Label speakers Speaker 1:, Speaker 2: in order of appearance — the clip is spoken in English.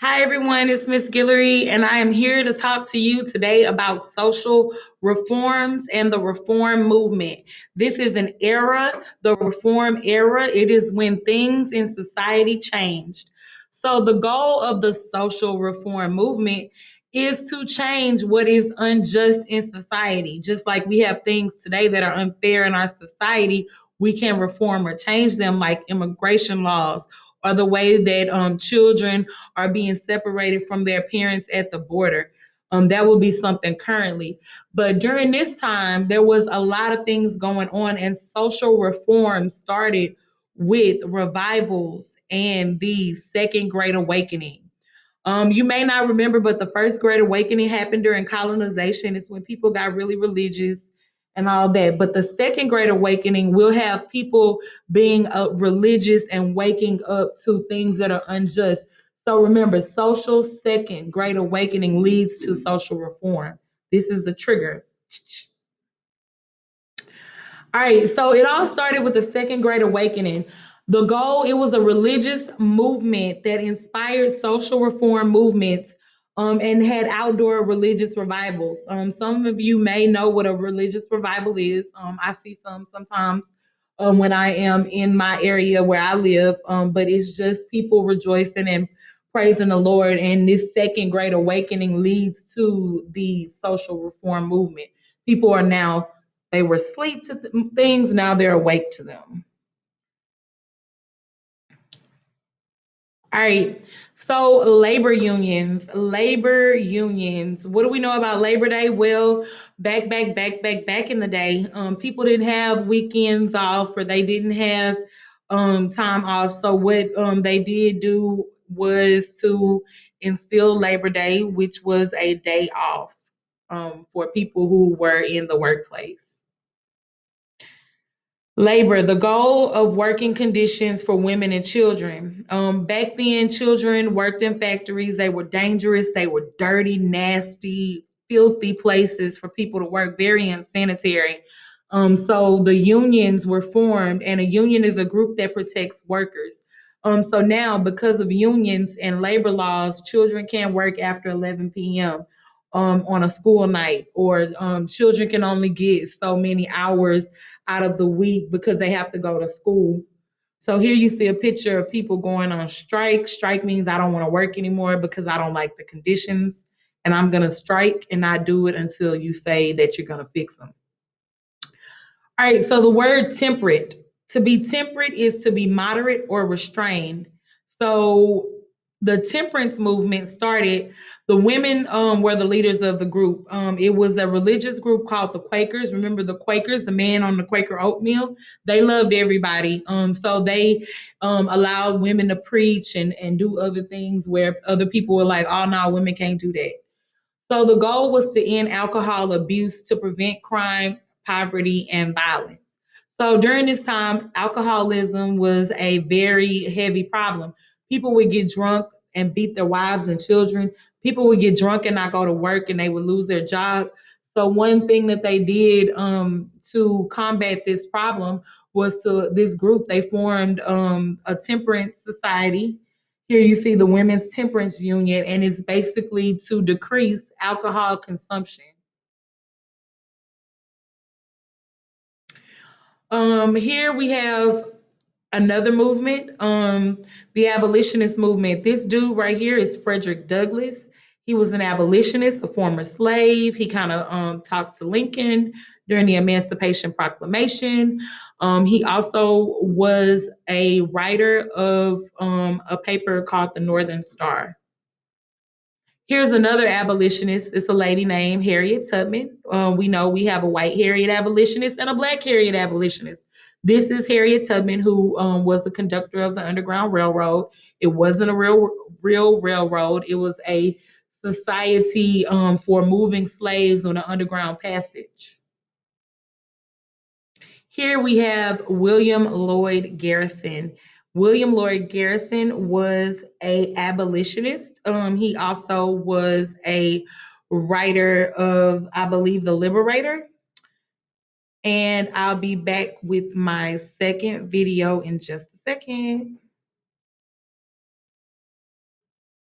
Speaker 1: Hi, everyone. It's Miss Guillory, and I am here to talk to you today about social reforms and the reform movement. This is an era, the reform era. It is when things in society changed. So, the goal of the social reform movement is to change what is unjust in society. Just like we have things today that are unfair in our society, we can reform or change them, like immigration laws or the way that children are being separated from their parents at the border. That will be something currently. But during this time, there was a lot of things going on, and social reform started with revivals and the Second Great Awakening. You may not remember, but the first Great Awakening happened during colonization. It's when people got really religious and all that. But the Second Great Awakening will have people being religious and waking up to things that are unjust. So remember, social Second Great Awakening leads to social reform. This is the trigger. All right, so it all started with the Second Great Awakening. The goal, it was a religious movement that inspired social reform movements and had outdoor religious revivals. Some of you may know what a religious revival is. I see some sometimes when I am in my area where I live, but it's just people rejoicing and praising the Lord. And this Second Great Awakening leads to the social reform movement. People are now they were asleep to things, now they're awake to them. All right. So labor unions. What do we know about Labor Day? Well, back in the day, people didn't have weekends off or they didn't have time off. So what they did do was to instill Labor Day, which was a day off for people who were in the workplace. Labor, the goal of working conditions for women and children. Back then, children worked in factories. They were dangerous, they were dirty, nasty, filthy places for people to work, very unsanitary. So the unions were formed, and a union is a group that protects workers. So now, because of unions and labor laws, children can't work after 11 p.m. On a school night, or children can only get so many hours out of the week because they have to go to school. So here you see a picture of people going on strike. Strike means I don't want to work anymore because I don't like the conditions, and I'm going to strike and not do it until you say that you're going to fix them. All right, so the word temperate. To be temperate is to be moderate or restrained. So the temperance movement started, the women were the leaders of the group. It was a religious group called the Quakers. Remember the Quakers, the man on the Quaker oatmeal? They loved everybody. So they allowed women to preach and do other things where other people were like, oh, no, women can't do that. So the goal was to end alcohol abuse to prevent crime, poverty, and violence. So during this time, alcoholism was a very heavy problem. People would get drunk and beat their wives and children. People would get drunk and not go to work and they would lose their job. So one thing that they did to combat this problem was to this group, they formed a temperance society. Here you see the Women's Temperance Union, and it's basically to decrease alcohol consumption. Here we have another movement, the abolitionist movement. This dude right here is Frederick Douglass. He was an abolitionist, a former slave. He kind of talked to Lincoln during the Emancipation Proclamation. He also was a writer of a paper called the Northern Star. Here's another abolitionist. It's a lady named Harriet Tubman. We know we have a white Harriet abolitionist and a black Harriet abolitionist. This is Harriet Tubman, who was the conductor of the Underground Railroad. It wasn't a real railroad. It was a society for moving slaves on the Underground Passage. Here we have William Lloyd Garrison. William Lloyd Garrison was a abolitionist. He also was a writer of, I believe, The Liberator. And I'll be back with my second video in just a second.